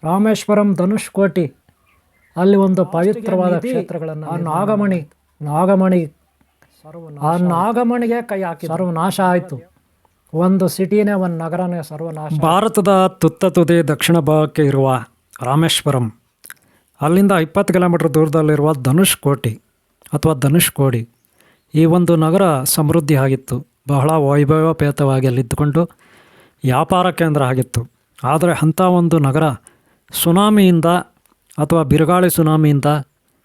ರಾಮೇಶ್ವರಂ, ಧನುಷ್ಕೋಟಿ ಅಲ್ಲಿ ಒಂದು ಪವಿತ್ರವಾದ ಕ್ಷೇತ್ರಗಳನ್ನು ನಾಗಮಣಿ ಆ ನಾಗಮಣಿಗೆ ಕೈ ಹಾಕಿ ಸರ್ವನಾಶ ಆಯಿತು. ಒಂದು ಸಿಟಿನೇ, ಒಂದು ನಗರನೇ ಸರ್ವನಾಶ. ಭಾರತದ ತುತ್ತ ತುದಿ ದಕ್ಷಿಣ ಭಾಗಕ್ಕೆ ಇರುವ ರಾಮೇಶ್ವರಂ, ಅಲ್ಲಿಂದ 20 ಕಿಲೋಮೀಟರ್ ದೂರದಲ್ಲಿರುವ ಧನುಷ್ಕೋಟಿ ಅಥವಾ ಧನುಷ್ಕೋಡಿ, ಈ ಒಂದು ನಗರ ಸಮೃದ್ಧಿ ಆಗಿತ್ತು. ಬಹಳ ವೈಭವೋಪೇತವಾಗಿ ಅಲ್ಲಿದ್ದುಕೊಂಡು ವ್ಯಾಪಾರ ಕೇಂದ್ರ ಆಗಿತ್ತು. ಆದರೆ ಅಂಥ ಒಂದು ನಗರ ಸುನಾಮಿಯಿಂದ ಅಥವಾ ಬಿರುಗಾಳಿ ಸುನಾಮಿಯಿಂದ,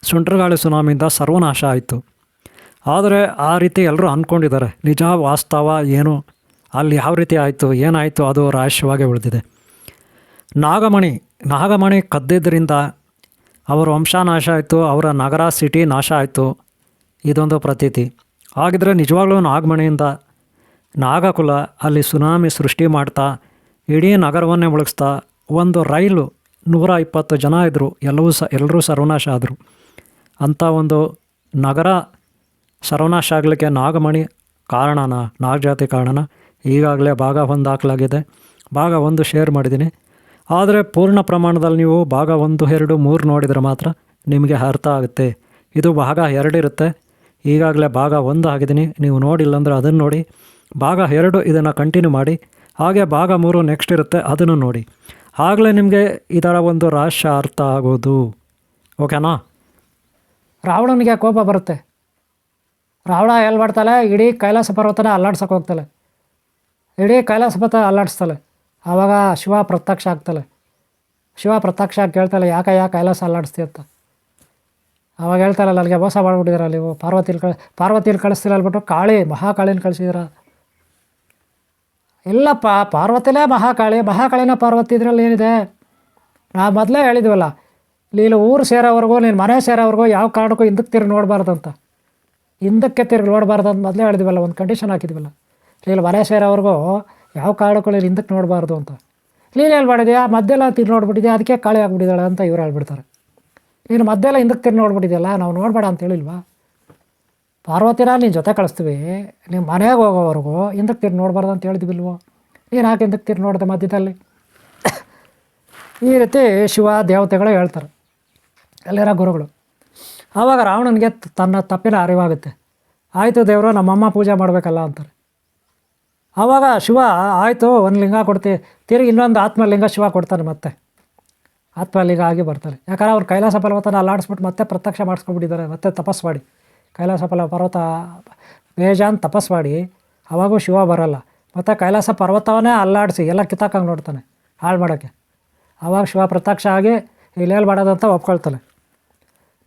ಸುಂಟರಗಾಳಿ ಸುನಾಮಿಯಿಂದ ಸರ್ವನಾಶ ಆಯಿತು. ಆದರೆ ಆ ರೀತಿ ಎಲ್ಲರೂ ಅಂದ್ಕೊಂಡಿದ್ದಾರೆ. ನಿಜ ವಾಸ್ತವ ಏನು, ಅಲ್ಲಿ ಯಾವ ರೀತಿ ಆಯಿತು, ಏನಾಯಿತು, ಅದು ರಹಸ್ಯವಾಗಿ ಉಳಿದಿದೆ. ನಾಗಮಣಿ ಕದ್ದಿದ್ದರಿಂದ ಅವರ ವಂಶ ನಾಶ ಆಯಿತು, ಅವರ ನಗರ ಸಿಟಿ ನಾಶ ಆಯಿತು, ಇದೊಂದು ಪ್ರತೀತಿ. ಹಾಗಿದ್ರೆ ನಿಜವಾಗ್ಲೂ ನಾಗಮಣಿಯಿಂದ ನಾಗಕುಲ ಅಲ್ಲಿ ಸುನಾಮಿ ಸೃಷ್ಟಿ ಮಾಡ್ತಾ ಇಡೀ ನಗರವನ್ನೇ ಮುಳುಗಿಸ್ತಾ ಒಂದು ರೈಲು 120 ಜನ ಇದ್ದರು, ಎಲ್ಲರೂ ಸರ್ವನಾಶ ಆದರು. ಅಂಥ ಒಂದು ನಗರ ಸರ್ವನಾಶ ಆಗಲಿಕ್ಕೆ ನಾಗಮಣಿ ಕಾರಣನ, ನಾಗಜಾತಿ ಕಾರಣನ? ಈಗಾಗಲೇ ಭಾಗ 1 ಹಾಕಲಾಗಿದೆ. ಭಾಗ 1 ಶೇರ್ ಮಾಡಿದ್ದೀನಿ. ಆದರೆ ಪೂರ್ಣ ಪ್ರಮಾಣದಲ್ಲಿ ನೀವು ಭಾಗ 1, 2, 3 ನೋಡಿದರೆ ಮಾತ್ರ ನಿಮಗೆ ಅರ್ಥ ಆಗುತ್ತೆ. ಇದು ಭಾಗ 2 ಇರುತ್ತೆ. ಈಗಾಗಲೇ ಭಾಗ 1 ಆಗಿದ್ದೀನಿ, ನೀವು ನೋಡಿಲ್ಲ ಅಂದರೆ ಅದನ್ನು ನೋಡಿ. ಭಾಗ 2 ಇದನ್ನು ಕಂಟಿನ್ಯೂ ಮಾಡಿ. ಹಾಗೆ ಭಾಗ 3 ನೆಕ್ಸ್ಟ್ ಇರುತ್ತೆ, ಅದನ್ನು ನೋಡಿ. ಆಗಲೇ ನಿಮಗೆ ಇದರ ಒಂದು ರಹಸ್ಯ ಅರ್ಥ ಆಗೋದು. ಓಕೆನಾ? ರಾವಣನಿಗೆ ಕೋಪ ಬರುತ್ತೆ. ರಾವಣ ಎಲ್ಲಿ ಮಾಡ್ತಾಳೆ, ಇಡೀ ಕೈಲಾಸ ಪರ್ವತನ ಅಲ್ಲಾಡ್ಸೋಕೆ ಹೋಗ್ತಾಳೆ. ಇಡೀ ಕೈಲಾಸ ಪರ್ವತ ಅಲ್ಲಾಡಿಸ್ತಾಳೆ. ಆವಾಗ ಶಿವ ಪ್ರತ್ಯಕ್ಷ ಆಗ್ತಾಳೆ. ಶಿವ ಪ್ರತ್ಯಕ್ಷ ಆಗಿ ಕೇಳ್ತಾಳೆ, ಯಾಕೆ ಕೈಲಾಸ ಅಲ್ಲಾಡಿಸ್ತೀಯ ಅಂತ. ಆವಾಗ ಹೇಳ್ತಾಳೆ, ನನಗೆ ಮೋಸ ಮಾಡಿಬಿಟ್ಟಿದ್ದೀರ ನೀವು, ಪಾರ್ವತಿಲಿ ಕಳಿಸ್ತೀರ ಅಲ್ಬಿಟ್ಟು ಮಹಾಕಾಳಿನ ಕಳಿಸಿದ್ದೀರ. ಇಲ್ಲಪ್ಪ, ಪಾರ್ವತಿಲೇ ಮಹಾಕಾಳಿನ ಪಾರ್ವತಿ, ಇದರಲ್ಲಿ ಏನಿದೆ? ನಾ ಮೊದಲೇ ಹೇಳಿದ್ವಲ್ಲ, ನೀನು ಊರು ಸೇರೋವರೆಗೂ, ನೀನು ಮನೆ ಸೇರೋವರೆಗೂ ಯಾವ ಕಾರಣಕ್ಕೂ ಹಿಂದಕ್ಕೆ ತಿರುಗಿ ನೋಡಬಾರ್ದು ಅಂತ. ಹಿಂದಕ್ಕೆ ತಿರುಗಿ ನೋಡಬಾರ್ದು ಅಂತ ಮೊದಲೇ ಹೇಳಿದ್ವಲ್ಲ, ಒಂದು ಕಂಡೀಷನ್ ಹಾಕಿದ್ವಲ್ಲ. ನೀನು ಮನೆ ಸೇರೋವರೆಗೂ ಯಾವ ಕಾರಣಕ್ಕೂ ನೀನು ಹಿಂದಕ್ಕೆ ನೋಡಬಾರ್ದು ಅಂತ. ನೀನು ಏನು ಮಾಡಿದೆಯಾ, ಮದ್ದೆಲ್ಲ ತಿರು ನೋಡ್ಬಿಟ್ಟಿದ್ಯಾ, ಅದಕ್ಕೆ ಕಾಳಿ ಆಗಿಬಿಟ್ಟಿದ್ದಾಳೆ ಅಂತ ಇವ್ರು ಹೇಳ್ಬಿಡ್ತಾರೆ. ನೀನು ಮದ್ದೆಲ್ಲ ಹಿಂದಕ್ಕೆ ತಿರು ನೋಡ್ಬಿಟ್ಟಿದೆಯಲ್ಲ, ನಾವು ನೋಡಬೇಡ ಅಂತ ಹೇಳಿಲ್ವಾ? ಪಾರ್ವತಿನ ನೀನು ಜೊತೆ ಕಳಿಸ್ತೀವಿ, ನೀವು ಮನೆಗೆ ಹೋಗೋವರೆಗೂ ಹಿಂದಕ್ಕೆ ತಿರು ನೋಡಬಾರ್ದು ಅಂತ ಹೇಳಿದ್ವಿಲ್ವೋ? ನೀನು ಯಾಕೆ ಹಿಂದಕ್ಕೆ ತಿರು ನೋಡಿದೆ ಮಧ್ಯದಲ್ಲಿ? ಈ ರೀತಿ ಶಿವ ದೇವತೆಗಳು ಹೇಳ್ತಾರೆ, ಅಲ್ಲಿರೋ ಗುರುಗಳು. ಆವಾಗ ರಾವಣನಿಗೆ ತನ್ನ ತಪ್ಪಿನ ಅರಿವಾಗುತ್ತೆ. ಆಯಿತು ದೇವರು, ನಮ್ಮಮ್ಮ ಪೂಜೆ ಮಾಡಬೇಕಲ್ಲ ಅಂತಾರೆ. ಆವಾಗ ಶಿವ ಆಯಿತು, ಒಂದು ಲಿಂಗ ಕೊಡ್ತೀವಿ, ತಿರುಗಿ ಇನ್ನೊಂದು ಆತ್ಮಲಿಂಗ ಶಿವ ಕೊಡ್ತಾನೆ. ಮತ್ತೆ ಆತ್ಮಲಿಂಗ ಆಗಿ ಬರ್ತಾರೆ. ಯಾಕಂದ್ರೆ ಅವ್ರು ಕೈಲಾಸ ಪರ್ವತನ ಅಲ್ಲಾಡಿಸ್ಬಿಟ್ಟು ಮತ್ತೆ ಪ್ರತ್ಯಕ್ಷ ಮಾಡಿಸ್ಕೊಬಿಟ್ಟಿದ್ದಾರೆ. ಮತ್ತೆ ತಪಸ್ ಮಾಡಿ ಕೈಲಾಸ ಪರ್ವತ ಬೇಜಾನ್ ತಪಸ್ ಮಾಡಿ, ಆವಾಗೂ ಶಿವ ಬರೋಲ್ಲ. ಮತ್ತು ಕೈಲಾಸ ಪರ್ವತವನ್ನೇ ಅಲ್ಲಾಡಿಸಿ ಎಲ್ಲ ಕಿತ್ತಾಕಂಗೆ ನೋಡ್ತಾನೆ, ಹಾಳು ಮಾಡೋಕ್ಕೆ. ಆವಾಗ ಶಿವ ಪ್ರತ್ಯಕ್ಷ ಆಗಿ ಇಲ್ಲೇನು ಮಾಡೋದಂತ ಒಪ್ಕೊಳ್ತಾನೆ.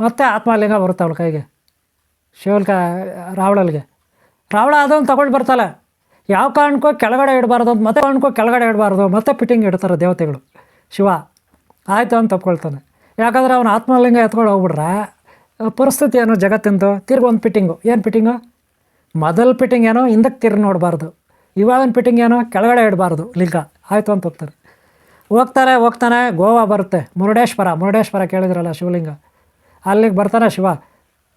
ಮತ್ತು ಆತ್ಮಲಿಂಗ ಬರುತ್ತೆ ಅವಳ ಕೈಗೆ, ರಾವಣಲ್ಗೆ. ರಾವಣ ಅದನ್ನು ತಗೊಂಡು ಬರ್ತಾಳೆ. ಯಾವ ಕಾರಣಕ್ಕೂ ಕೆಳಗಡೆ ಇಡಬಾರ್ದು ಅಂತ, ಮತ್ತೆ ಕೆಳಗಡೆ ಇಡಬಾರ್ದು, ಮತ್ತೆ ಫಿಟ್ಟಿಂಗ್ ಇಡ್ತಾರೆ ದೇವತೆಗಳು. ಶಿವ ಆಯಿತು ಅಂತ ಒಪ್ಕೊಳ್ತಾನೆ. ಯಾಕಂದರೆ ಅವನ ಆತ್ಮಲಿಂಗ ಎತ್ಕೊಂಡು ಹೋಗ್ಬಿಟ್ರೆ ಪರಿಸ್ಥಿತಿ ಏನು ಜಗತ್ತಿಂದು? ತಿರ್ಗಿ ಒಂದು ಫಿಟ್ಟಿಂಗು. ಏನು ಫಿಟ್ಟಿಂಗು? ಮೊದಲು ಫಿಟ್ಟಿಂಗ್ ಏನೋ ಹಿಂದಕ್ಕೆ ತಿರ್ಗಿ ನೋಡಬಾರ್ದು, ಇವಾಗಿನ ಫಿಟ್ಟಿಂಗ್ ಏನೋ ಕೆಳಗಡೆ ಇಡಬಾರ್ದು ಲಿಂಗ. ಆಯಿತು ಅಂತ ಹೋಗ್ತಾನೆ. ಗೋವಾ ಬರುತ್ತೆ, ಮುರುಡೇಶ್ವರ ಕೇಳಿದ್ರಲ್ಲ ಶಿವಲಿಂಗ, ಅಲ್ಲಿಗೆ ಬರ್ತಾನೆ ಶಿವ.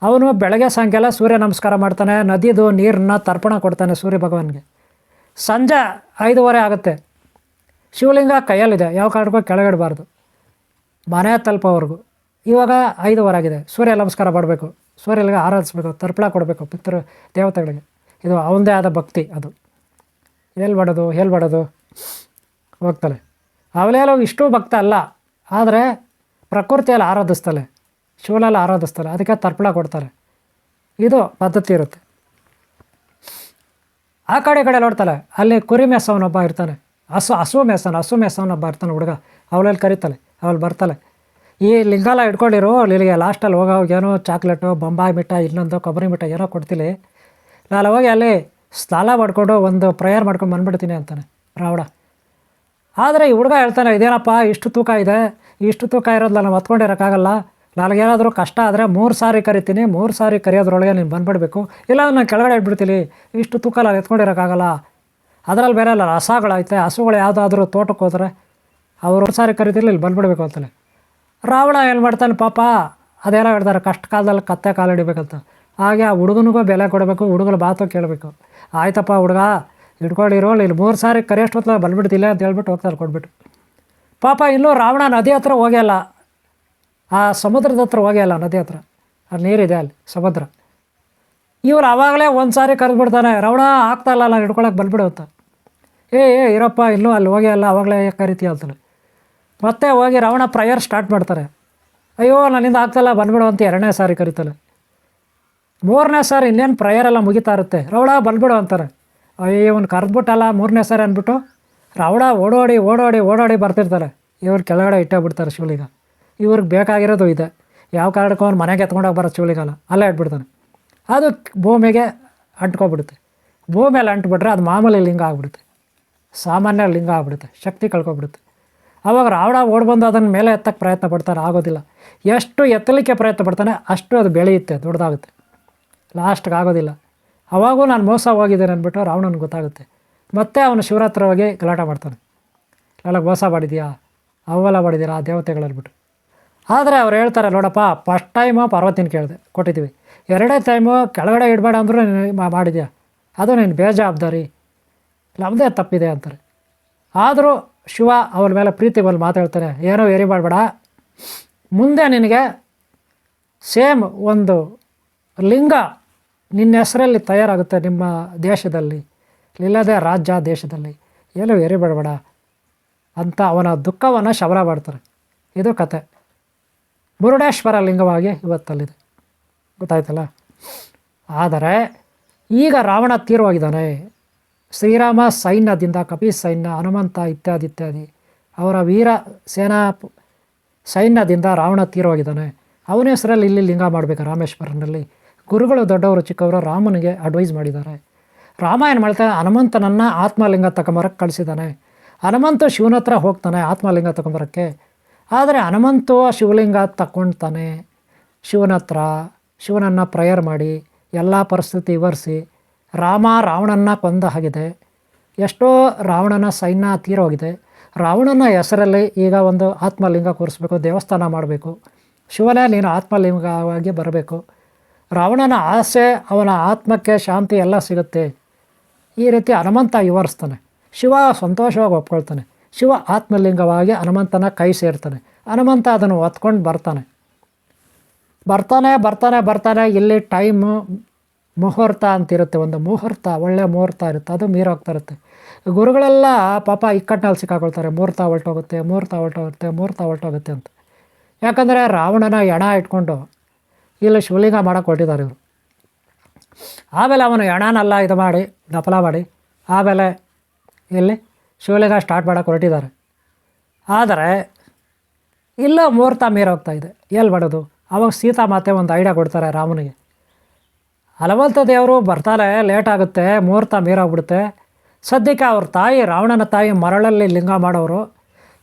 ಅವನು ಬೆಳಗ್ಗೆ ಸಾಯಂಕಾಲ ಸೂರ್ಯ ನಮಸ್ಕಾರ ಮಾಡ್ತಾನೆ, ನದಿದು ನೀರನ್ನ ತರ್ಪಣ ಕೊಡ್ತಾನೆ ಸೂರ್ಯ ಭಗವಾನ್ಗೆ. ಸಂಜೆ 5:30 ಆಗುತ್ತೆ. ಶಿವಲಿಂಗ ಕೈಯಲ್ಲಿದೆ, ಯಾವ ಕಾರಣಕ್ಕೂ ಕೆಳಗಿಡಬಾರ್ದು, ಮನೆ ತಲುಪೋವರೆಗೂ. ಇವಾಗ 5:30 ಆಗಿದೆ, ಸೂರ್ಯ ನಮಸ್ಕಾರ ಮಾಡಬೇಕು, ಸೂರ್ಯನಿಗೆ ಆರಾಧಿಸ್ಬೇಕು, ತರ್ಪಣ ಕೊಡಬೇಕು ಪಿತೃ ದೇವತೆಗಳಿಗೆ. ಇದು ಅವನದೇ ಆದ ಭಕ್ತಿ. ಅದು ಹೇಳ್ಬಾಡೋದು ಹೋಗ್ತಾಳೆ. ಅವಳೆಲ್ಲ ಇಷ್ಟು ಭಕ್ತ ಅಲ್ಲ, ಆದರೆ ಪ್ರಕೃತಿಯಲ್ಲಿ ಆರಾಧಿಸ್ತಾಳೆ, ಶಿವನಲ್ಲಿ ಆರಾಧಿಸ್ತಾಳೆ, ಅದಕ್ಕೆ ತರ್ಪಣ ಕೊಡ್ತಾರೆ. ಇದು ಪದ್ಧತಿ ಇರುತ್ತೆ. ಆ ಕಡೆ ನೋಡ್ತಾಳೆ, ಅಲ್ಲಿ ಕುರಿ ಮೇಸವನೊಬ್ಬ ಇರ್ತಾನೆ, ಹಸು ಮೇಸವನೊಬ್ಬ ಇರ್ತಾನೆ ಹುಡುಗ. ಅವಳಲ್ಲಿ ಕರೀತಾಳೆ, ಅವಳು ಬರ್ತಾಳೆ. ಈ ಲಿಂಗಾಲ ಇಟ್ಕೊಂಡಿರು, ಇಲ್ಲಿಗೆ ಲಾಸ್ಟಲ್ಲಿ ಹೋಗೋವಾಗೇನೋ ಚಾಕ್ಲೇಟು, ಬೊಂಬಾಯಿ ಮಿಠಾಯಿ, ಇನ್ನೊಂದು ಕೊಬ್ಬರಿ ಮಿಠಾಯಿ ಏನೋ ಕೊಡ್ತೀನಿ, ನಾನು ಹೋಗಿ ಅಲ್ಲಿ ಸ್ನಾನ ಮಾಡಿಕೊಂಡು ಒಂದು ಪ್ರೇಯರ್ ಮಾಡ್ಕೊಂಡು ಬಂದುಬಿಡ್ತೀನಿ ಅಂತಾನೆ ರಾವಣ. ಆದರೆ ಈ ಹುಡುಗ ಹೇಳ್ತಾನೆ, ಇದೇನಪ್ಪ ಇಷ್ಟು ತೂಕ ಇದೆ, ಇಷ್ಟು ತೂಕ ಇರೋದು ನಾನು ಹೊತ್ಕೊಂಡಿರೋಕ್ಕಾಗಲ್ಲ, ನನಗೇನಾದರೂ ಕಷ್ಟ ಆದರೆ 3 ಸಾರಿ ಕರಿತೀನಿ, 3 ಸಾರಿ ಕರೆಯೋದ್ರೊಳಗೆ ನೀನು ಬಂದುಬಿಡ್ಬೇಕು, ಇಲ್ಲ ನಾನು ಕೆಳಗಡೆ ಇಟ್ಬಿಡ್ತೀನಿ, ಇಷ್ಟು ತೂಕ ನಾನು ಎತ್ಕೊಂಡಿರೋಕ್ಕಾಗಲ್ಲ. ಅದರಲ್ಲಿ ಬೇರೆ ಅಲ್ಲ ಹಸಗಳೈತೆ, ಹಸುಗಳು ಯಾವುದಾದ್ರೂ ತೋಟಕ್ಕೆ ಹೋದರೆ ಅವರು 1 ಸಾರಿ ಕರಿತಿಲ್ಲ, ಇಲ್ಲಿ ಬಂದುಬಿಡ್ಬೇಕು ಅಂತಾನೆ. ರಾವಣ ಏನು ಮಾಡ್ತಾನೆ ಪಾಪ, ಅದೇನೋ ಹೇಳ್ತಾರೆ ಕಷ್ಟ ಕಾಲದಲ್ಲಿ ಕತ್ತೆ ಕಾಲು ಹಿಡಿಬೇಕಂತ. ಹಾಗೆ ಆ ಹುಡುಗನಿಗೂ ಬೆಲೆ ಕೊಡಬೇಕು, ಹುಡುಗನ ಮಾತು ಕೇಳಬೇಕು. ಆಯ್ತಪ್ಪ ಹುಡುಗ ಇಟ್ಕೊಂಡಿರೋ, ಇಲ್ಲಿ 3 ಸಾರಿ ಕರೆಯೋಷ್ಟೊತ್ತಲ್ಲ ಬಂದುಬಿಡ್ತಿಲ್ಲ ಅಂತ ಹೇಳ್ಬಿಟ್ಟು ಹೋಗ್ತಾರೆ ಕೊಟ್ಬಿಟ್ಟು. ಪಾಪ ಇನ್ನೂ ರಾವಣ ನದಿ ಹತ್ರ ಹೋಗ್ಯಲ್ಲ, ಆ ಸಮುದ್ರದ ಹತ್ರ ಹೋಗ್ಯಲ್ಲ, ನದಿ ಹತ್ರ ಅಲ್ಲಿ ನೀರಿದೆ, ಅಲ್ಲಿ ಸಮುದ್ರ. ಇವ್ರು ಆವಾಗಲೇ ಒಂದು ಸಾರಿ ಕರೆದ್ಬಿಡ್ತಾನೆ, ರಾವಣ ಆಗ್ತಾಯಿಲ್ಲ, ನಾನು ಹಿಡ್ಕೊಳಕ್ಕೆ ಬಂದ್ಬಿಡು ಅಂತ. ಏ ಇರಪ್ಪ, ಇನ್ನೂ ಅಲ್ಲಿ ಹೋಗ್ಯಲ್ಲ, ಆವಾಗಲೇ ಕರಿತೀಯ ಅಂತಾನೆ. ಮತ್ತೆ ಹೋಗಿ ರಾವಣ ಪ್ರೇಯರ್ ಸ್ಟಾರ್ಟ್ ಮಾಡ್ತಾರೆ. ಅಯ್ಯೋ ನನ್ನಿಂದ ಆಗ್ತಾಯಿಲ್ಲ, ಬಂದ್ಬಿಡು ಅಂತ 2ನೇ ಸಾರಿ ಕರಿತಾನೆ. 3ನೇ ಸಾರಿ ಇನ್ನೇನು ಪ್ರೇಯರೆಲ್ಲ ಮುಗಿತಾ ಇರುತ್ತೆ, ರಾವಣ ಬಂದ್ಬಿಡು ಅಂತಾರೆ. ಅಯ್ಯೋ ಇವ್ನು ಕರೆದ್ಬಿಟ್ಟಲ್ಲ 3ನೇ ಸಾರಿ ಅಂದ್ಬಿಟ್ಟು ರಾವಣ ಓಡೋಡಿ ಓಡೋಡಿ ಓಡೋಡಿ ಬರ್ತಿರ್ತಾರೆ. ಇವ್ರು ಕೆಳಗಡೆ ಇಟ್ಟೇ ಬಿಡ್ತಾರೆ ಶಿವಲಿಂಗ. ಇವ್ರಿಗೆ ಬೇಕಾಗಿರೋದು ಇದೆ, ಯಾವ ಕಾರಣಕ್ಕೂ ಅವ್ನು ಮನೆಗೆ ಎತ್ಕೊಂಡೋಗಿ ಬರೋ ಶಿವಲಿಂಗಲ್ಲ, ಅಲ್ಲೇ ಇಟ್ಬಿಡ್ತಾನೆ. ಅದು ಭೂಮಿಗೆ ಅಂಟ್ಕೊಬಿಡುತ್ತೆ. ಭೂಮಿಯಲ್ಲಿ ಅಂಟ್ಬಿಟ್ರೆ ಅದು ಮಾಮೂಲಿ ಲಿಂಗ ಆಗಿಬಿಡುತ್ತೆ, ಸಾಮಾನ್ಯ ಲಿಂಗ ಆಗಿಬಿಡುತ್ತೆ, ಶಕ್ತಿ ಕಳ್ಕೊಬಿಡುತ್ತೆ. ಆವಾಗ ರಾವಣ ಓಡ್ಬಂದು ಅದನ್ನು ಮೇಲೆ ಎತ್ತಕ್ಕೆ ಪ್ರಯತ್ನ ಪಡ್ತಾರೆ, ಆಗೋದಿಲ್ಲ. ಎಷ್ಟು ಎತ್ತಲಿಕ್ಕೆ ಪ್ರಯತ್ನ ಪಡ್ತಾನೆ ಅಷ್ಟು ಅದು ಬೆಳೆಯುತ್ತೆ, ದೊಡ್ಡದಾಗುತ್ತೆ, ಲಾಸ್ಟ್ಗೆ ಆಗೋದಿಲ್ಲ. ಅವಾಗೂ ನಾನು ಮೋಸ ಹೋಗಿದ್ದೇನೆ ಅಂದ್ಬಿಟ್ಟು ರಾವಣನಿಗೆ ಗೊತ್ತಾಗುತ್ತೆ. ಮತ್ತೆ ಅವನು ಶಿವರ ಹತ್ರ ಹೋಗಿ ಗಲಾಟೆ ಮಾಡ್ತಾನೆ, ನನಗೆ ಮೋಸ ಮಾಡಿದ್ಯಾ, ಅವೆಲ್ಲ ಮಾಡಿದ್ದೀರಾ ಆ ದೇವತೆಗಳನ್ಬಿಟ್ಟು. ಆದರೆ ಅವ್ರು ಹೇಳ್ತಾರೆ, ನೋಡಪ್ಪ ಫಸ್ಟ್ ಟೈಮು ಪಾರ್ವತಿನ ಕೇಳಿದೆ, ಕೊಟ್ಟಿದ್ದೀವಿ. 2ನೇ ಟೈಮು ಕೆಳಗಡೆ ಇಡಬೇಡ ಅಂದರೂ ಮಾಡಿದ್ಯಾ, ಅದು ನೀನು ಬೇಜವಾಬ್ದಾರಿ, ನಮ್ಮದೇ ತಪ್ಪಿದೆ ಅಂತಾರೆ. ಆದರೂ ಶಿವ ಅವನ ಮೇಲೆ ಪ್ರೀತಿ ಬಂದು ಮಾತಾಡ್ತಾನೆ, ಏನೋ ಏರಿ ಮಾಡಬೇಡ, ಮುಂದೆ ನಿನಗೆ ಸೇಮ್ ಒಂದು ಲಿಂಗ ನಿನ್ನ ಹೆಸರಲ್ಲಿ ತಯಾರಾಗುತ್ತೆ ನಿಮ್ಮ ದೇಶದಲ್ಲಿ, ಇಲ್ಲದೆ ರಾಜ್ಯ ದೇಶದಲ್ಲಿ, ಏನೋ ಏರಿಬೇಡಬೇಡ ಅಂತ ಅವನ ದುಃಖವನ್ನು ಶಮನ ಮಾಡ್ತಾರೆ. ಇದು ಕತೆ. ಮುರುಡೇಶ್ವರ ಲಿಂಗವಾಗಿ ಇವತ್ತಲ್ಲಿದೆ, ಗೊತ್ತಾಯ್ತಲ್ಲ. ಆದರೆ ಈಗ ರಾವಣ ತೀರ್ವಾಗಿದ್ದಾನೆ. ಶ್ರೀರಾಮ ಸೈನ್ಯದಿಂದ, ಕಪಿ ಸೈನ್ಯ, ಹನುಮಂತ ಇತ್ಯಾದಿ ಅವರ ವೀರ ಸೇನಾ ಸೈನ್ಯದಿಂದ ರಾವಣ ತೀರ್ವಾಗಿದ್ದಾನೆ. ಅವನ ಹೆಸರಲ್ಲಿ ಇಲ್ಲಿ ಲಿಂಗ ಮಾಡಬೇಕು ರಾಮೇಶ್ವರನಲ್ಲಿ. ಗುರುಗಳು ದೊಡ್ಡವರು ಚಿಕ್ಕವರು ರಾಮನಿಗೆ ಅಡ್ವೈಸ್ ಮಾಡಿದ್ದಾರೆ. ರಾಮ ಏನು ಮಾಡ್ತಾನೆ, ಹನುಮಂತನನ್ನು ಆತ್ಮಲಿಂಗ ತಗೊಂಬರಕ್ಕೆ ಕಳಿಸಿದ್ದಾನೆ. ಹನುಮಂತ ಶಿವನ ಹತ್ರ ಹೋಗ್ತಾನೆ ಆತ್ಮಲಿಂಗ ತಗೊಂಬರೋಕ್ಕೆ. ಆದರೆ ಹನುಮಂತು ಶಿವಲಿಂಗ ತಗೊಳ್ತಾನೆ ಶಿವನ ಹತ್ರ, ಶಿವನನ್ನು ಪ್ರೇಯರ್ ಮಾಡಿ ಎಲ್ಲ ಪರಿಸ್ಥಿತಿ ವಿವರಿಸಿ. ರಾಮ ರಾವಣನ ಕೊಂದ ಹಾಗಿದೆ, ಎಷ್ಟೋ ರಾವಣನ ಸೈನ್ಯ ತೀರೋಗಿದೆ. ರಾವಣನ ಹೆಸರಲ್ಲಿ ಈಗ ಒಂದು ಆತ್ಮಲಿಂಗ ಕೂರಿಸ್ಬೇಕು, ದೇವಸ್ಥಾನ ಮಾಡಬೇಕು. ಶಿವನೇ ನೀನು ಆತ್ಮಲಿಂಗವಾಗಿ ಬರಬೇಕು. ರಾವಣನ ಆಸೆ, ಅವನ ಆತ್ಮಕ್ಕೆ ಶಾಂತಿ ಎಲ್ಲ ಸಿಗುತ್ತೆ. ಈ ರೀತಿ ಹನುಮಂತ ವಿವರಿಸ್ತಾನೆ. ಶಿವ ಸಂತೋಷವಾಗಿ ಒಪ್ಕೊಳ್ತಾನೆ. ಶಿವ ಆತ್ಮಲಿಂಗವಾಗಿ ಹನುಮಂತನ ಕೈ ಸೇರ್ತಾನೆ. ಹನುಮಂತ ಅದನ್ನು ಹೊತ್ಕೊಂಡು ಬರ್ತಾನೆ. ಇಲ್ಲಿ ಟೈಮು ಮುಹೂರ್ತ ಅಂತಿರುತ್ತೆ, ಒಂದು ಮುಹೂರ್ತ, ಒಳ್ಳೆಯ ಮುಹೂರ್ತ ಇರುತ್ತೆ, ಅದು ಮೀರೋಗ್ತಾ ಇರುತ್ತೆ. ಗುರುಗಳೆಲ್ಲ ಪಾಪ ಇಕ್ಕಟ್ಟಿನಲ್ಲಿ ಸಿಕ್ಕಾಕೊಳ್ತಾರೆ, ಮುಹೂರ್ತ ಹೊರಟೋಗುತ್ತೆ ಅಂತ. ಯಾಕಂದರೆ ರಾವಣನ ಎಣ ಇಟ್ಕೊಂಡು ಇಲ್ಲಿ ಶಿವಲಿಂಗ ಮಾಡೋಕ್ಕೆ ಹೊರಟಿದ್ದಾರೆ ಇವರು. ಆಮೇಲೆ ಅವನು ಎಣನೆಲ್ಲ ಇದು ಮಾಡಿ ದಫಲ ಮಾಡಿ ಆಮೇಲೆ ಇಲ್ಲಿ ಶಿವಲಿಂಗ ಸ್ಟಾರ್ಟ್ ಮಾಡೋಕ್ಕೆ ಹೊರಟಿದ್ದಾರೆ. ಆದರೆ ಇಲ್ಲ ಮುಹೂರ್ತ ಮೀರೋಗ್ತಾ ಇದೆ, ಎಲ್ಲಿ ಮಾಡೋದು? ಆವಾಗ ಸೀತಾಮಾತೆ ಒಂದು ಐಡಿಯಾ ಕೊಡ್ತಾರೆ ರಾಮನಿಗೆ. ಹನುಮಂತ ದೇವರು ಬರ್ತಾರೆ, ಲೇಟ್ ಆಗುತ್ತೆ, ಮುಹೂರ್ತ ಮೀರೋಗ್ಬಿಡುತ್ತೆ. ಸದ್ಯಕ್ಕೆ ಅವ್ರ ತಾಯಿ, ರಾವಣನ ತಾಯಿ ಮರಳಲ್ಲಿ ಲಿಂಗ ಮಾಡೋರು.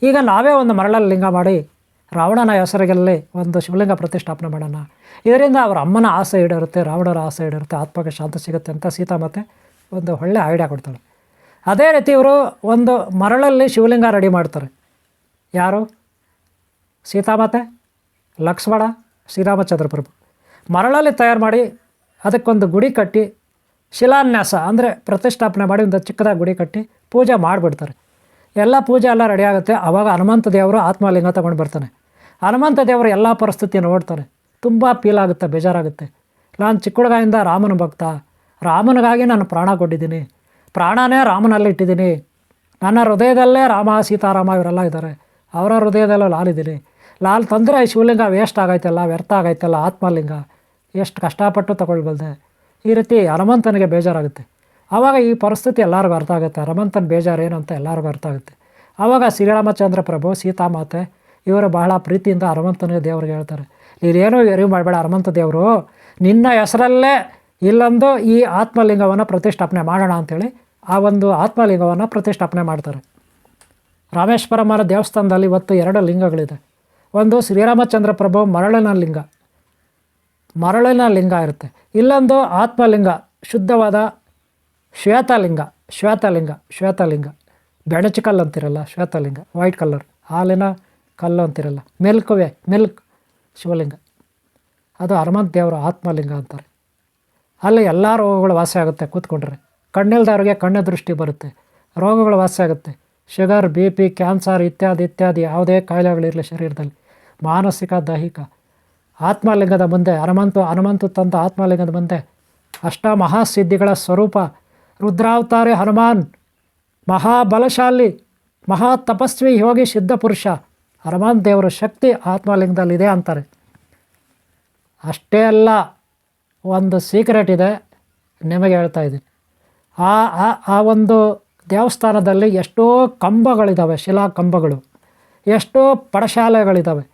ಈಗ ನಾವೇ ಒಂದು ಮರಳಲ್ಲಿ ಲಿಂಗ ಮಾಡಿ ರಾವಣನ ಹೆಸರಿಗೆಲ್ಲಿ ಒಂದು ಶಿವಲಿಂಗ ಪ್ರತಿಷ್ಠಾಪನೆ ಮಾಡೋಣ. ಇದರಿಂದ ಅವ್ರ ಅಮ್ಮನ ಆಸೆ ಈಡೇರುತ್ತೆ, ರಾವಣನ ಆಸೆ ಈಡೇರುತ್ತೆ, ಆತ್ಮಕ್ಕೆ ಶಾಂತಿ ಸಿಗುತ್ತೆ ಅಂತ ಸೀತಾಮಾತೆ ಒಂದು ಒಳ್ಳೆ ಐಡಿಯಾ ಕೊಡ್ತಾಳೆ. ಅದೇ ರೀತಿ ಇವರು ಒಂದು ಮರಳಲ್ಲಿ ಶಿವಲಿಂಗ ರೆಡಿ ಮಾಡ್ತಾರೆ. ಯಾರು? ಸೀತಾಮಾತೆ, ಲಕ್ಷ್ಮಣ, ಶ್ರೀರಾಮಚಂದ್ರ ಪ್ರಭು ಮರಳಲ್ಲಿ ತಯಾರು ಮಾಡಿ ಅದಕ್ಕೊಂದು ಗುಡಿ ಕಟ್ಟಿ ಶಿಲಾನ್ಯಾಸ ಅಂದರೆ ಪ್ರತಿಷ್ಠಾಪನೆ ಮಾಡಿ ಒಂದು ಚಿಕ್ಕದಾಗಿ ಗುಡಿ ಕಟ್ಟಿ ಪೂಜೆ ಮಾಡಿಬಿಡ್ತಾರೆ. ಎಲ್ಲ ಪೂಜೆ ಎಲ್ಲ ರೆಡಿ ಆಗುತ್ತೆ. ಆವಾಗ ಹನುಮಂತ ದೇವರು ಆತ್ಮಲಿಂಗ ತಗೊಂಡು ಬರ್ತಾನೆ. ಹನುಮಂತ ದೇವರು ಎಲ್ಲ ಪರಿಸ್ಥಿತಿ ನೋಡ್ತಾನೆ. ತುಂಬ ಫೀಲ್ ಆಗುತ್ತೆ, ಬೇಜಾರಾಗುತ್ತೆ. ನಾನು ಚಿಕ್ಕ ಹುಡುಗದಿಂದ ರಾಮನ ಭಕ್ತ, ರಾಮನಿಗಾಗಿ ನಾನು ಪ್ರಾಣ ಕೊಟ್ಟಿದ್ದೀನಿ, ಪ್ರಾಣನೇ ರಾಮನಲ್ಲಿ ಇಟ್ಟಿದ್ದೀನಿ. ನನ್ನ ಹೃದಯದಲ್ಲೇ ರಾಮ ಸೀತಾರಾಮ ಇವರೆಲ್ಲ ಇದ್ದಾರೆ, ಅವರ ಹೃದಯದಲ್ಲೂ ಲಾಲಿದ್ದೀನಿ. ಲಾಲ್ ತಂದರೆ ಶಿವಲಿಂಗ ವೇಸ್ಟ್ ಆಗೈತಲ್ಲ, ವ್ಯರ್ಥ ಆಗೈತಲ್ಲ, ಆತ್ಮಲಿಂಗ ಎಷ್ಟು ಕಷ್ಟಪಟ್ಟು ತಗೊಳ್ಬಲ್ದೆ. ಈ ರೀತಿ ಹನುಮಂತನಿಗೆ ಬೇಜಾರಾಗುತ್ತೆ. ಆವಾಗ ಈ ಪರಿಸ್ಥಿತಿ ಎಲ್ಲರಿಗೂ ಅರ್ಥ ಆಗುತ್ತೆ, ಹನುಮಂತನ ಬೇಜಾರೇನು ಅಂತ ಎಲ್ಲರಿಗೂ ಅರ್ಥ ಆಗುತ್ತೆ. ಆವಾಗ ಶ್ರೀರಾಮಚಂದ್ರ ಪ್ರಭು, ಸೀತಾಮಾತೆ ಇವರು ಬಹಳ ಪ್ರೀತಿಯಿಂದ ಹನುಮಂತನಿಗೆ ದೇವ್ರಿಗೆ ಹೇಳ್ತಾರೆ, ನೀನೇನೂ ಎರಿವು ಮಾಡಬೇಡ ಹನುಮಂತ ದೇವರು, ನಿನ್ನ ಹೆಸರಲ್ಲೇ ಇಲ್ಲೊಂದು ಈ ಆತ್ಮಲಿಂಗವನ್ನು ಪ್ರತಿಷ್ಠಾಪನೆ ಮಾಡೋಣ ಅಂಥೇಳಿ ಆ ಒಂದು ಆತ್ಮಲಿಂಗವನ್ನು ಪ್ರತಿಷ್ಠಾಪನೆ ಮಾಡ್ತಾರೆ. ರಾಮೇಶ್ವರಮ್ಮನ ದೇವಸ್ಥಾನದಲ್ಲಿ ಇವತ್ತು 2 ಲಿಂಗಗಳಿದೆ. ಒಂದು ಶ್ರೀರಾಮಚಂದ್ರ ಪ್ರಭು ಮರಳಿನ ಲಿಂಗ ಇರುತ್ತೆ. ಇಲ್ಲೊಂದು ಆತ್ಮಲಿಂಗ, ಶುದ್ಧವಾದ ಶ್ವೇತಲಿಂಗ, ಬೆಣಚು ಕಲ್ಲು ಅಂತಿರಲ್ಲ, ಶ್ವೇತಲಿಂಗ, ವೈಟ್ ಕಲರ್, ಹಾಲಿನ ಕಲ್ಲು ಅಂತಿರಲ್ಲ, ಮಿಲ್ಕ್ ಶಿವಲಿಂಗ, ಅದು ಹನುಮಂತ ದೇವರ ಆತ್ಮಲಿಂಗ ಅಂತಾರೆ. ಅಲ್ಲಿ ಎಲ್ಲ ರೋಗಗಳು ವಾಸಿ ಆಗುತ್ತೆ ಕೂತ್ಕೊಂಡ್ರೆ. ಕಣ್ಣಿಲ್ದವ್ರಿಗೆ ಕಣ್ಣು ದೃಷ್ಟಿ ಬರುತ್ತೆ, ರೋಗಗಳು ವಾಸಿ ಆಗುತ್ತೆ. ಶುಗರ್, ಬಿ ಪಿ, ಕ್ಯಾನ್ಸರ್ ಇತ್ಯಾದಿ ಇತ್ಯಾದಿ ಯಾವುದೇ ಕಾಯಿಲೆಗಳಿರಲಿ ಶರೀರದಲ್ಲಿ, ಮಾನಸಿಕ, ದೈಹಿಕ, ಆತ್ಮಲಿಂಗದ ಮುಂದೆ ಹನುಮಂತು ತಂದ ಆತ್ಮಲಿಂಗದ ಮುಂದೆ ಅಷ್ಟಮಹಾಸಿದ್ಧಿಗಳ ಸ್ವರೂಪ ರುದ್ರಾವತಾರಿ ಹನುಮಾನ್, ಮಹಾಬಲಶಾಲಿ, ಮಹಾ ತಪಸ್ವಿ, ಯೋಗಿ, ಸಿದ್ಧ ಪುರುಷ ಹನುಮಾನ್ ದೇವರ ಶಕ್ತಿ ಆತ್ಮಲಿಂಗದಲ್ಲಿದೆ ಅಂತಾರೆ. ಅಷ್ಟೇ ಅಲ್ಲ, ಒಂದು ಸೀಕ್ರೆಟ್ ಇದೆ, ನಿಮಗೆ ಹೇಳ್ತಾ ಇದ್ದೀನಿ. ಆ ಒಂದು ದೇವಸ್ಥಾನದಲ್ಲಿ ಎಷ್ಟೋ ಕಂಬಗಳಿದ್ದಾವೆ, ಶಿಲಾ ಕಂಬಗಳು, ಎಷ್ಟೋ ಪಡಶಾಲೆಗಳಿದ್ದಾವೆ,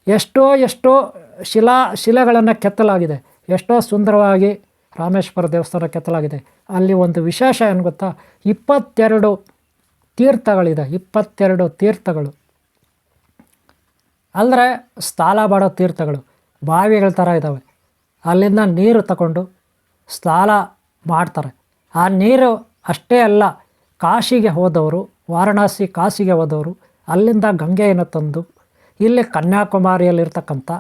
ಎಷ್ಟೋ ಶಿಲೆಗಳನ್ನು ಕೆತ್ತಲಾಗಿದೆ, ಎಷ್ಟೋ ಸುಂದರವಾಗಿ ರಾಮೇಶ್ವರ ದೇವಸ್ಥಾನ ಕೆತ್ತಲಾಗಿದೆ. ಅಲ್ಲಿ ಒಂದು ವಿಶೇಷ ಏನು ಗೊತ್ತಾ, 22 ತೀರ್ಥಗಳಿದೆ, 22 ತೀರ್ಥಗಳು ಅಂದರೆ ಸ್ನಾನ ಮಾಡೋ ತೀರ್ಥಗಳು, ಬಾವಿಗಳ ಥರ ಇದ್ದಾವೆ. ಅಲ್ಲಿಂದ ನೀರು ತಗೊಂಡು ಸ್ನಾನ ಮಾಡ್ತಾರೆ. ಆ ನೀರು ಅಷ್ಟೇ ಅಲ್ಲ, ಕಾಶಿಗೆ ಹೋದವರು, ವಾರಣಾಸಿ ಕಾಶಿಗೆ ಹೋದವರು ಅಲ್ಲಿಂದ ಗಂಗೆಯನ್ನು ತಂದು ಇಲ್ಲಿ ಕನ್ಯಾಕುಮಾರಿಯಲ್ಲಿರ್ತಕ್ಕಂಥ,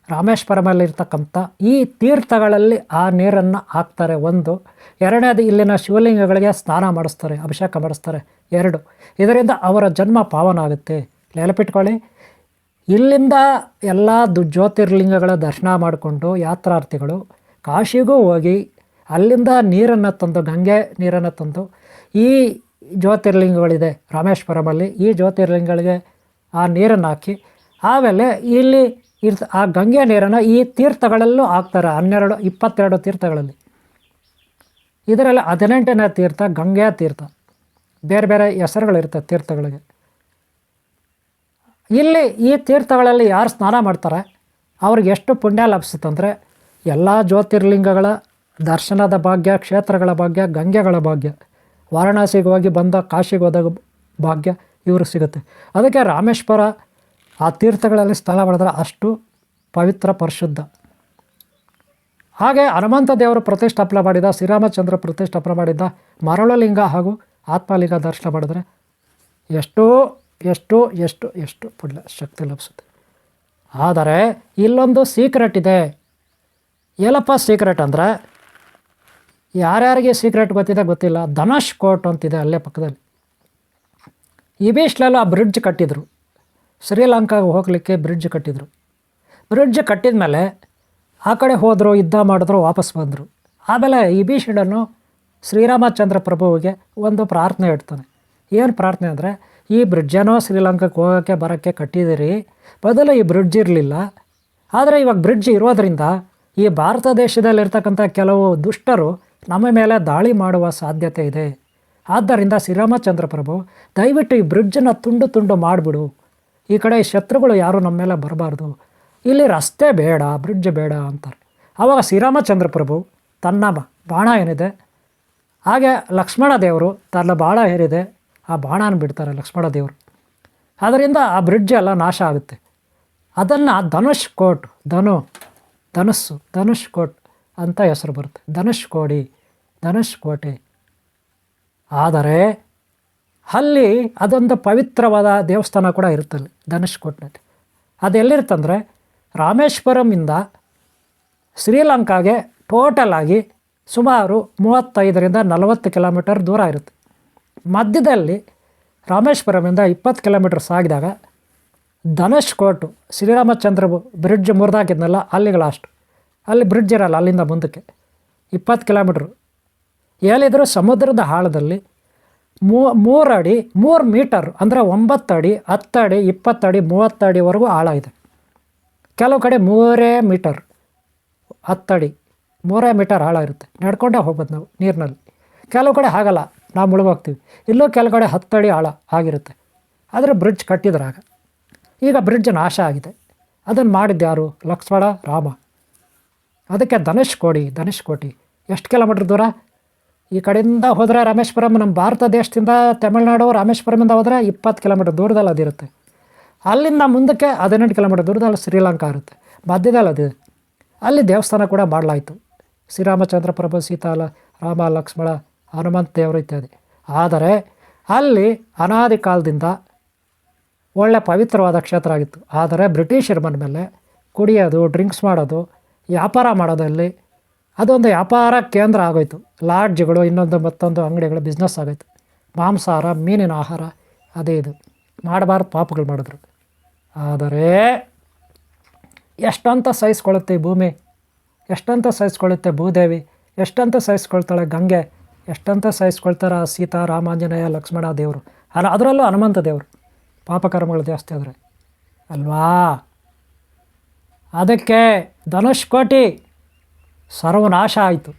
ರಾಮೇಶ್ವರಮಲ್ಲಿರ್ತಕ್ಕಂಥ ಈ ತೀರ್ಥಗಳಲ್ಲಿ ಆ ನೀರನ್ನು ಹಾಕ್ತಾರೆ. ಒಂದು. ಎರಡನೇದು, ಇಲ್ಲಿನ ಶಿವಲಿಂಗಗಳಿಗೆ ಸ್ನಾನ ಮಾಡಿಸ್ತಾರೆ, ಅಭಿಷೇಕ ಮಾಡಿಸ್ತಾರೆ. 2. ಇದರಿಂದ ಅವರ ಜನ್ಮ ಪಾವನ ಆಗುತ್ತೆ. ನೆನಪಿಟ್ಕೊಳ್ಳಿ, ಇಲ್ಲಿಂದ ಎಲ್ಲ ಜ್ಯೋತಿರ್ಲಿಂಗಗಳ ದರ್ಶನ ಮಾಡಿಕೊಂಡು ಯಾತ್ರಾರ್ಥಿಗಳು ಕಾಶಿಗೂ ಹೋಗಿ ಅಲ್ಲಿಂದ ನೀರನ್ನು ತಂದು, ಗಂಗೆ ನೀರನ್ನು ತಂದು ಈ ಜ್ಯೋತಿರ್ಲಿಂಗಗಳಿದೆ ರಾಮೇಶ್ವರಮಲ್ಲಿ, ಈ ಜ್ಯೋತಿರ್ಲಿಂಗಗಳಿಗೆ ಆ ನೀರನ್ನು ಹಾಕಿ ಆಮೇಲೆ ಇಲ್ಲಿ ಆ ಗಂಗೆ ನೀರನ್ನು ಈ ತೀರ್ಥಗಳಲ್ಲೂ ಹಾಕ್ತಾರೆ. 22 ತೀರ್ಥಗಳಲ್ಲಿ. ಇದರಲ್ಲಿ 18ನೇ ತೀರ್ಥ ಗಂಗೆಯ ತೀರ್ಥ. ಬೇರೆ ಬೇರೆ ಹೆಸರುಗಳಿರ್ತವೆ ತೀರ್ಥಗಳಿಗೆ. ಇಲ್ಲಿ ಈ ತೀರ್ಥಗಳಲ್ಲಿ ಯಾರು ಸ್ನಾನ ಮಾಡ್ತಾರೆ ಅವ್ರಿಗೆ ಎಷ್ಟು ಪುಣ್ಯ ಲಭಿಸುತ್ತಂದರೆ, ಎಲ್ಲ ಜ್ಯೋತಿರ್ಲಿಂಗಗಳ ದರ್ಶನದ ಭಾಗ್ಯ, ಕ್ಷೇತ್ರಗಳ ಭಾಗ್ಯ, ಗಂಗೆಗಳ ಭಾಗ್ಯ, ವಾರಣಾಸಿಗೆ ಹೋಗಿ ಬಂದ ಕಾಶಿಗೆ ಹೋದಾಗ ಭಾಗ್ಯ ಇವರು ಸಿಗುತ್ತೆ. ಅದಕ್ಕೆ ರಾಮೇಶ್ವರ ಆ ತೀರ್ಥಗಳಲ್ಲಿ ಸ್ನಾನ ಮಾಡಿದ್ರೆ ಅಷ್ಟು ಪವಿತ್ರ, ಪರಿಶುದ್ಧ. ಹಾಗೆ ಹನುಮಂತ ದೇವರು ಪ್ರತಿಷ್ಠಾಪನೆ ಮಾಡಿದ, ಶ್ರೀರಾಮಚಂದ್ರ ಪ್ರತಿಷ್ಠಾಪನೆ ಮಾಡಿದ್ದ ಮರಳಲಿಂಗ ಹಾಗೂ ಆತ್ಮಲಿಂಗ ದರ್ಶನ ಮಾಡಿದ್ರೆ ಎಷ್ಟು ಪುಣ್ಯ ಶಕ್ತಿ ಲಭಿಸುತ್ತೆ. ಆದರೆ ಇಲ್ಲೊಂದು ಸೀಕ್ರೆಟ್ ಇದೆ. ಏನಪ್ಪ ಸೀಕ್ರೆಟ್ ಅಂದರೆ, ಯಾರ್ಯಾರಿಗೆ ಸೀಕ್ರೆಟ್ ಗೊತ್ತಿದೆ ಗೊತ್ತಿಲ್ಲ. ಧನುಷ್ ಕೋಟ್ ಅಂತಿದೆ ಅಲ್ಲೇ ಪಕ್ಕದಲ್ಲಿ. ಇಬೇಶ್ಲಲ್ಲೂ ಆ ಬ್ರಿಡ್ಜ್ ಕಟ್ಟಿದರು, ಶ್ರೀಲಂಕಾಗೆ ಹೋಗಲಿಕ್ಕೆ ಬ್ರಿಡ್ಜ್ ಕಟ್ಟಿದರು. ಬ್ರಿಡ್ಜ್ ಕಟ್ಟಿದ ಮೇಲೆ ಆ ಕಡೆ ಹೋದರು, ಯುದ್ಧ ಮಾಡಿದ್ರು, ವಾಪಸ್ ಬಂದರು. ಆಮೇಲೆ ವಿಭೀಷಣನು ಶ್ರೀರಾಮಚಂದ್ರ ಪ್ರಭುವಿಗೆ ಒಂದು ಪ್ರಾರ್ಥನೆ ಇಡ್ತಾನೆ. ಏನು ಪ್ರಾರ್ಥನೆ ಅಂದರೆ, ಈ ಬ್ರಿಡ್ಜೇನೋ ಶ್ರೀಲಂಕಾಕ್ಕೆ ಹೋಗೋಕ್ಕೆ ಬರೋಕ್ಕೆ ಕಟ್ಟಿದ್ದೀರಿ, ಮೊದಲು ಈ ಬ್ರಿಡ್ಜ್ ಇರಲಿಲ್ಲ, ಆದರೆ ಇವಾಗ ಬ್ರಿಡ್ಜ್ ಇರೋದರಿಂದ ಈ ಭಾರತ ದೇಶದಲ್ಲಿರ್ತಕ್ಕಂಥ ಕೆಲವು ದುಷ್ಟರು ನಮ್ಮ ಮೇಲೆ ದಾಳಿ ಮಾಡುವ ಸಾಧ್ಯತೆ ಇದೆ. ಆದ್ದರಿಂದ ಶ್ರೀರಾಮಚಂದ್ರ ಪ್ರಭು ದಯವಿಟ್ಟು ಈ ಬ್ರಿಡ್ಜನ್ನು ತುಂಡು ಮಾಡಿಬಿಡು, ಈ ಕಡೆ ಶತ್ರುಗಳು ಯಾರು ನಮ್ಮ ಮೇಲೆ ಬರಬಾರ್ದು, ಇಲ್ಲಿ ರಸ್ತೆ ಬೇಡ, ಬ್ರಿಡ್ಜ್ ಬೇಡ ಅಂತಾರೆ. ಆವಾಗ ಶ್ರೀರಾಮಚಂದ್ರ ಪ್ರಭು ತನ್ನ ಬಾಣ ಏನಿದೆ, ಹಾಗೆ ಲಕ್ಷ್ಮಣ ದೇವರು ತನ್ನ ಬಾಣ ಏನಿದೆ ಆ ಬಾಣನ ಬಿಡ್ತಾರೆ ಲಕ್ಷ್ಮಣ ದೇವರು. ಅದರಿಂದ ಆ ಬ್ರಿಡ್ಜ್ ಎಲ್ಲ ನಾಶ ಆಗುತ್ತೆ. ಅದನ್ನು ಧನುಷ್ ಕೋಟ್, ಧನುಷ್ ಕೋಟ್ ಅಂತ ಹೆಸರು ಬರುತ್ತೆ. ಧನುಷ್ ಕೋಟೆ. ಆದರೆ ಅಲ್ಲಿ ಅದೊಂದು ಪವಿತ್ರವಾದ ದೇವಸ್ಥಾನ ಕೂಡ ಇರುತ್ತಲ್ಲಿ ಧನುಷ್ ಕೋಟ್ನಲ್ಲಿ. ಅದು ಎಲ್ಲಿರುತ್ತಂದರೆ, ರಾಮೇಶ್ವರಮಿಂದ ಶ್ರೀಲಂಕಾಗೆ ಟೋಟಲ್ ಆಗಿ ಸುಮಾರು 35-40 ಕಿಲೋಮೀಟರ್ ದೂರ ಇರುತ್ತೆ. ಮಧ್ಯದಲ್ಲಿ ರಾಮೇಶ್ವರಮಿಂದ 20 ಕಿಲೋಮೀಟರ್ ಸಾಗಿದಾಗ ಧನುಷ್ ಕೋಟು, ಶ್ರೀರಾಮಚಂದ್ರ ಬ್ರಿಡ್ಜ್ ಮುರಿದಾಕಿದ್ನಲ್ಲ ಅಲ್ಲಿಗೆ ಲಾಸ್ಟ್. ಅಲ್ಲಿ ಬ್ರಿಡ್ಜ್ ಇರಲ್ಲ, ಅಲ್ಲಿಂದ ಮುಂದಕ್ಕೆ 20 ಕಿಲೋಮೀಟ್ರು. ಎಲ್ಲಿದ್ದರೂ ಸಮುದ್ರದ ಆಳದಲ್ಲಿ 3 ಅಡಿ 3 ಮೀಟರ್ ಅಂದರೆ 9 ಅಡಿ 10 ಅಡಿ 20 ಅಡಿ 30 ಅಡಿವರೆಗೂ ಆಳ ಇದೆ. ಕೆಲವು ಕಡೆ 3 ಮೀಟರ್ 10 ಅಡಿ 3 ಮೀಟರ್ ಆಳ ಇರುತ್ತೆ. ನಡ್ಕೊಂಡೇ ಹೋಗ್ಬೋದು ನಾವು ನೀರಿನಲ್ಲಿ. ಕೆಲವು ಕಡೆ ಆಗಲ್ಲ, ನಾವು ಮುಳುಗೋಗ್ತೀವಿ. ಇಲ್ಲೂ ಕೆಲವು ಕಡೆ 10 ಅಡಿ ಆಳ ಆಗಿರುತ್ತೆ. ಆದರೆ ಬ್ರಿಡ್ಜ್ ಕಟ್ಟಿದ್ರಾಗ. ಈಗ ಬ್ರಿಡ್ಜ್ ನಾಶ ಆಗಿದೆ. ಅದನ್ನು ಮಾಡಿದ್ದು ಯಾರು? ಲಕ್ಷ್ಮಣ, ರಾಮ. ಅದಕ್ಕೆ ಧನುಷ್ ಕೋಟಿ. ಎಷ್ಟು ಕಿಲೋಮೀಟ್ರ್ ದೂರ? ಈ ಕಡೆಯಿಂದ ಹೋದರೆ ರಾಮೇಶ್ವರಂ, ನಮ್ಮ ಭಾರತ ದೇಶದಿಂದ ತಮಿಳ್ನಾಡು ರಾಮೇಶ್ವರಮಿಂದ ಹೋದರೆ 20 ಕಿಲೋಮೀಟ್ರ್ ದೂರದಲ್ಲಿ ಅದಿರುತ್ತೆ. ಅಲ್ಲಿಂದ ಮುಂದಕ್ಕೆ 18 ಕಿಲೋಮೀಟ್ರ್ ದೂರದಲ್ಲಿ ಶ್ರೀಲಂಕಾ ಇರುತ್ತೆ. ಮಧ್ಯದಲ್ಲಿ ಅದಿದೆ. ಅಲ್ಲಿ ದೇವಸ್ಥಾನ ಕೂಡ ಮಾಡಲಾಯಿತು. ಶ್ರೀರಾಮಚಂದ್ರ ಪ್ರಭು, ಸೀತಾ, ರಾಮ, ಲಕ್ಷ್ಮಣ, ಹನುಮಂತ ದೇವರು ಇತ್ಯಾದಿ. ಆದರೆ ಅಲ್ಲಿ ಅನಾದಿ ಕಾಲದಿಂದ ಒಳ್ಳೆ ಪವಿತ್ರವಾದ ಕ್ಷೇತ್ರ ಆಗಿತ್ತು. ಆದರೆ ಬ್ರಿಟಿಷರ ಬಂದ ಮೇಲೆ ಕುಡಿಯೋದು, ಡ್ರಿಂಕ್ಸ್ ಮಾಡೋದು, ವ್ಯಾಪಾರ ಮಾಡೋದಲ್ಲಿ ಅದೊಂದು ವ್ಯಾಪಾರ ಕೇಂದ್ರ ಆಗೋಯ್ತು. ಲಾಡ್ಜ್ಗಳು, ಇನ್ನೊಂದು ಮತ್ತೊಂದು ಅಂಗಡಿಗಳು ಬಿಸ್ನೆಸ್ ಆಗೋಯ್ತು. ಮಾಂಸಾಹಾರ, ಮೀನಿನ ಆಹಾರ, ಅದೇ ಇದು ಮಾಡಬಾರ್ದು ಪಾಪಗಳು ಮಾಡಿದ್ರು. ಆದರೆ ಎಷ್ಟಂತ ಸಹಿಸ್ಕೊಳ್ಳುತ್ತೆ ಈ ಭೂಮಿ, ಎಷ್ಟಂತ ಸಹಿಸ್ಕೊಳ್ಳುತ್ತೆ ಭೂದೇವಿ, ಎಷ್ಟಂತ ಸಹಿಸ್ಕೊಳ್ತಾಳೆ ಗಂಗೆ, ಎಷ್ಟಂತ ಸಹಿಸ್ಕೊಳ್ತಾರೆ ಸೀತಾ, ರಾಮಾಂಜನೇಯ, ಲಕ್ಷ್ಮಣ ದೇವರು, ಅದರಲ್ಲೂ ಹನುಮಂತ ದೇವರು. ಪಾಪಕರ್ಮಗಳು ಜಾಸ್ತಿ ಆದರೆ ಅಲ್ವಾ. ಅದಕ್ಕೆ ಧನುಷ್ಕೋಟಿ ಸರ್ವನಾಶ ಆಯಿತು.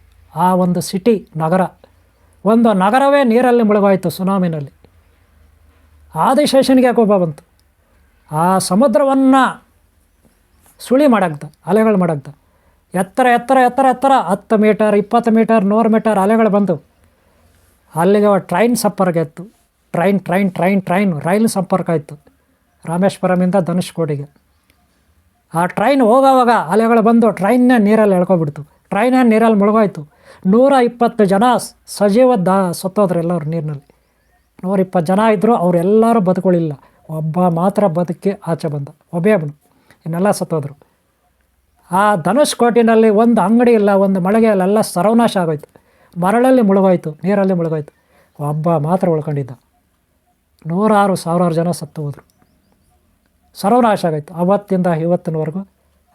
ಆ ಒಂದು ಸಿಟಿ, ನಗರ, ಒಂದು ನಗರವೇ ನೀರಲ್ಲಿ ಮುಳುಗೋಯ್ತು ಸುನಾಮಿನಲ್ಲಿ. ಆದಿಶೇಷನಿಗೆ ಕೋಪ ಬಂತು. ಆ ಸಮುದ್ರವನ್ನು ಸುಳಿ ಮಾಡಾಕ್ದ, ಅಲೆಗಳು ಮಾಡಾಕ್ದ. ಎತ್ತರ ಎತ್ತರ ಎತ್ತರ ಎತ್ತರ 10 ಮೀಟರ್, 20 ಮೀಟರ್, 100 ಮೀಟರ್ ಅಲೆಗಳು ಬಂದು ಅಲ್ಲಿಗೆ ಟ್ರೈನ್ ಸಂಪರ್ಕ ಇತ್ತು. ಟ್ರೈನ್ ರೈಲು ಸಂಪರ್ಕ ಇತ್ತು ರಾಮೇಶ್ವರಮಿಂದ ಧನುಷ್ಕೋಟಿಗೆ. ಆ ಟ್ರೈನ್ ಹೋಗೋವಾಗ ಅಲೆಗಳು ಬಂದು ಟ್ರೈನ್ನೇ ನೀರಲ್ಲಿ ಎಳ್ಕೊಬಿಡ್ತು. ಟ್ರೈನೇ ನೀರಲ್ಲಿ ಮುಳುಗೋಯ್ತು. 120 ಜನ ಸಜೀವದ ಸತ್ತೋದ್ರು ಎಲ್ಲರೂ ನೀರಿನಲ್ಲಿ. 120 ಜನ ಇದ್ದರು, ಅವರೆಲ್ಲರೂ ಬದುಕೊಳ್ಳಿಲ್ಲ. ಒಬ್ಬ ಮಾತ್ರ ಬದುಕಿ ಆಚೆ ಬಂದ, ಒಬ್ಬನು, ಇನ್ನೆಲ್ಲ ಸತ್ತೋದ್ರು. ಆ ಧನುಷ್ಕೋಟಿನಲ್ಲಿ ಒಂದು ಅಂಗಡಿ ಇಲ್ಲ, ಒಂದು ಮಳೆಗೆ ಅಲ್ಲೆಲ್ಲ ಸರ್ವನಾಶ ಆಗೋಯ್ತು. ಮರಳಲ್ಲಿ ಮುಳುಗೋಯ್ತು, ನೀರಲ್ಲಿ ಮುಳುಗೋಯ್ತು. ಒಬ್ಬ ಮಾತ್ರ ಉಳ್ಕೊಂಡಿದ್ದ. 100,000 ಜನ ಸತ್ತು ಹೋದರು. ಸರ್ವನಾಶ ಆಗೋಯ್ತು. ಅವತ್ತಿಂದ ಇವತ್ತಿನವರೆಗೂ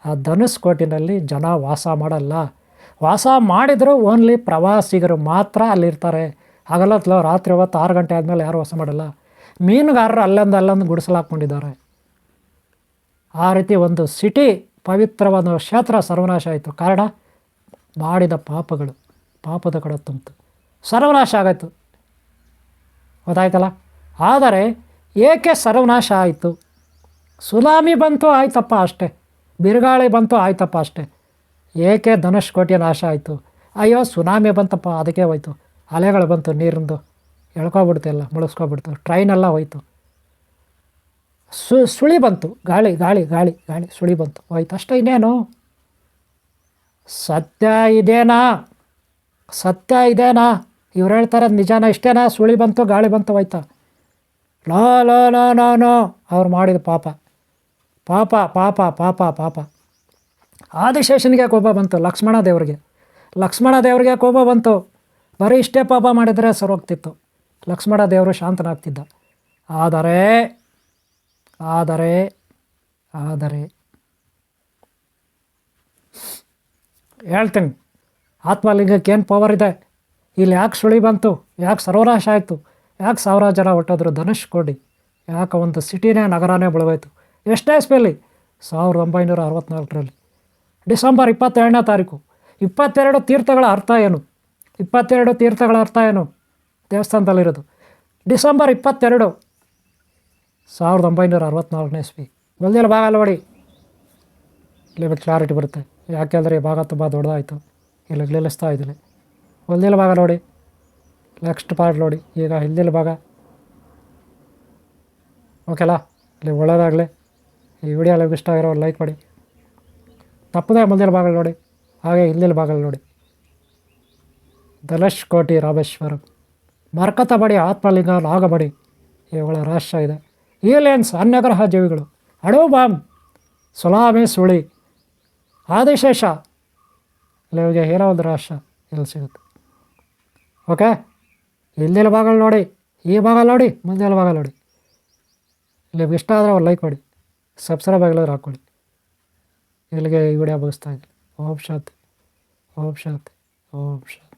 ಆ ಧನುಷ್ಕೋಟಿನಲ್ಲಿ ಜನ ವಾಸ ಮಾಡಲ್ಲ. ವಾಸ ಮಾಡಿದರೂ ಓನ್ಲಿ ಪ್ರವಾಸಿಗರು ಮಾತ್ರ ಅಲ್ಲಿರ್ತಾರೆ. ಹಗಲತ್ಲ ರಾತ್ರಿ ಹೊತ್ತು 6 ಗಂಟೆ ಆದಮೇಲೆ ಯಾರು ವಾಸ ಮಾಡಲ್ಲ. ಮೀನುಗಾರರು ಅಲ್ಲೊಂದು ಗುಡಿಸಲಾಕೊಂಡಿದ್ದಾರೆ. ಆ ರೀತಿ ಒಂದು ಸಿಟಿ, ಪವಿತ್ರವಾದ ಕ್ಷೇತ್ರ ಸರ್ವನಾಶ ಆಯಿತು. ಕಾರಣ ಮಾಡಿದ ಪಾಪಗಳು, ಪಾಪದ ಕಡೆ ತುಂಬಿತು, ಸರ್ವನಾಶ ಆಗಾಯಿತು. ಗೊತ್ತಾಯ್ತಲ್ಲ. ಆದರೆ ಏಕೆ ಸರ್ವನಾಶ ಆಯಿತು? ಸುನಾಮಿ ಬಂತು ಆಯ್ತಪ್ಪ ಅಷ್ಟೇ, ಬಿರುಗಾಳಿ ಬಂತು ಆಯ್ತಪ್ಪ ಅಷ್ಟೇ. ಏಕೆ ಧನುಷ್ಕೋಟಿಯ ನಾಶ ಆಯಿತು? ಅಯ್ಯೋ ಸುನಾಮಿ ಬಂತಪ್ಪ, ಅದಕ್ಕೆ ಹೋಯ್ತು. ಅಲೆಗಳು ಬಂತು, ನೀರಿಂದು ಎಳ್ಕೊಬಿಡ್ತು, ಎಲ್ಲ ಮುಳುಗಿಸ್ಕೊಬಿಡ್ತು, ಟ್ರೈನೆಲ್ಲ ಹೋಯ್ತು. ಸುಳಿ ಬಂತು, ಗಾಳಿ ಗಾಳಿ ಗಾಳಿ ಗಾಳಿ ಸುಳಿ ಬಂತು, ಹೋಯ್ತು ಅಷ್ಟೇ. ಇನ್ನೇನು? ಸತ್ಯ ಇದೇನಾ? ಸತ್ಯ ಇದೇನಾ? ಇವ್ರು ಹೇಳ್ತಾರೆ ನಿಜಾನ? ಇಷ್ಟೇನಾ? ಸುಳಿ ಬಂತು, ಗಾಳಿ ಬಂತು, ಹೋಯ್ತಾ? Low low low low low ಅವ್ರು ಮಾಡಿದ ಪಾಪ ಪಾಪ ಪಾಪ ಪಾಪ ಪಾಪ. ಆದಿಶೇಷನಿಗೆ ಕೋಪ ಬಂತು, ಲಕ್ಷ್ಮಣ ದೇವರಿಗೆ ಕೋಪ ಬಂತು. ಬರೀ ಇಷ್ಟೇ ಪಾಪ ಮಾಡಿದರೆ ಸರೋಗ್ತಿತ್ತು, ಲಕ್ಷ್ಮಣ ದೇವರು ಶಾಂತನಾಗ್ತಿದ್ದ. ಆದರೆ ಆದರೆ ಆದರೆ ಹೇಳ್ತೀನಿ, ಆತ್ಮಲಿಂಗಕ್ಕೆ ಏನು ಪವರ್ ಇದೆ? ಇಲ್ಲಿ ಯಾಕೆ ಸುಳಿ ಬಂತು? ಯಾಕೆ ಸರ್ವನಾಶ ಆಯಿತು? ಯಾಕೆ 1000 ಜನ ಹೊಟ್ಟೋದ್ರು? ಧನುಷ್ಕೋಟಿ ಯಾಕೆ ಒಂದು ಸಿಟಿನೇ, ನಗರನೇ ಬೆಳಗೋಯ್ತು? ಎಷ್ಟೇ ಇಸ್ವಿಯಲ್ಲಿ? 1964ರಲ್ಲಿ ಡಿಸೆಂಬರ್ 22ನೇ ತಾರೀಕು. 22 ತೀರ್ಥಗಳ ಅರ್ಥ ಏನು? 22 ತೀರ್ಥಗಳ ಅರ್ಥ ಏನು ದೇವಸ್ಥಾನದಲ್ಲಿರೋದು? ಡಿಸೆಂಬರ್ 22, 1964ನೇ ಇಸ್ವಿ. ಮೊದಲ ಭಾಗ ನೋಡಿ, ಇಲ್ಲಿ ಕ್ಲಾರಿಟಿ ಬರುತ್ತೆ. ಯಾಕೆಂದರೆ ಈ ಭಾಗ ತುಂಬ ದೊಡ್ಡದಾಯಿತು, ಇಲ್ಲಿ ಗೆಲ್ಲಿಸ್ತಾ ಇದ್ದೀನಿ. ಮೊದಲ ಭಾಗ ನೋಡಿ, ನೆಕ್ಸ್ಟ್ ಪಾರ್ಟ್ ನೋಡಿ. ಈಗ ಹಿಂದಿನ ಭಾಗ ಓಕೆಲಾ? ಇಲ್ಲಿ ಒಳ್ಳೆಯದಾಗಲಿ. ಈ ವಿಡಿಯೋ ಎಲ್ಲ ಇಷ್ಟ ಆಗಿರೋ ಲೈಕ್ ಮಾಡಿ. ತಪ್ಪದೇ ಮೊದಲ ಭಾಗ ನೋಡಿ, ಹಾಗೆ ಹಿಂದಿನ ಭಾಗ ನೋಡಿ. ಧನುಷ್ಕೋಟಿ ರಾಮೇಶ್ವರಂ, ಮರ್ಕತಬಡಿ, ಆತ್ಮಲಿಂಗ, ನಾಗಬಡಿ, ಇವುಗಳ ರಹಸ್ಯ ಇದೆ. ಏಲಿಯನ್ಸ್, ಅನ್ಯಗ್ರಹ ಜೀವಿಗಳು, ಅಣು ಬಾಂಬ್, ಸುನಾಮಿ, ಸುಳಿ, ಆದಿಶೇಷ, ಇಲ್ಲಿಗೆ ಏನೋ ಒಂದು ರಹಸ್ಯ ಇಲ್ಲಿ ಸಿಗುತ್ತೆ. ಓಕೆ, ಹಿಂದಿನ ಭಾಗ ನೋಡಿ, ಈ ಭಾಗ ನೋಡಿ, ಮುಂದಿನ ಭಾಗ ನೋಡಿ. ನಿಮಗೆ ಇಷ್ಟ ಆದರೆ ಒಂದು ಲೈಕ್ ಮಾಡಿ, ಸಬ್ಸ್ಕ್ರೈಬ್ ಆಗಿಲ್ಲದ್ರೆ ಹಾಕ್ಕೊಳ್ಳಿ. ಇಲ್ಲಿಗೆ ಈ ವಿಡಿಯೋ ಮುಗಿಸ್ತಾ ಇದ್ದೀನಿ. ಓಂ ಶಾಂತಿ, ಓಂ ಶಾಂತಿ, ಓಂ ಶಾಂತಿ.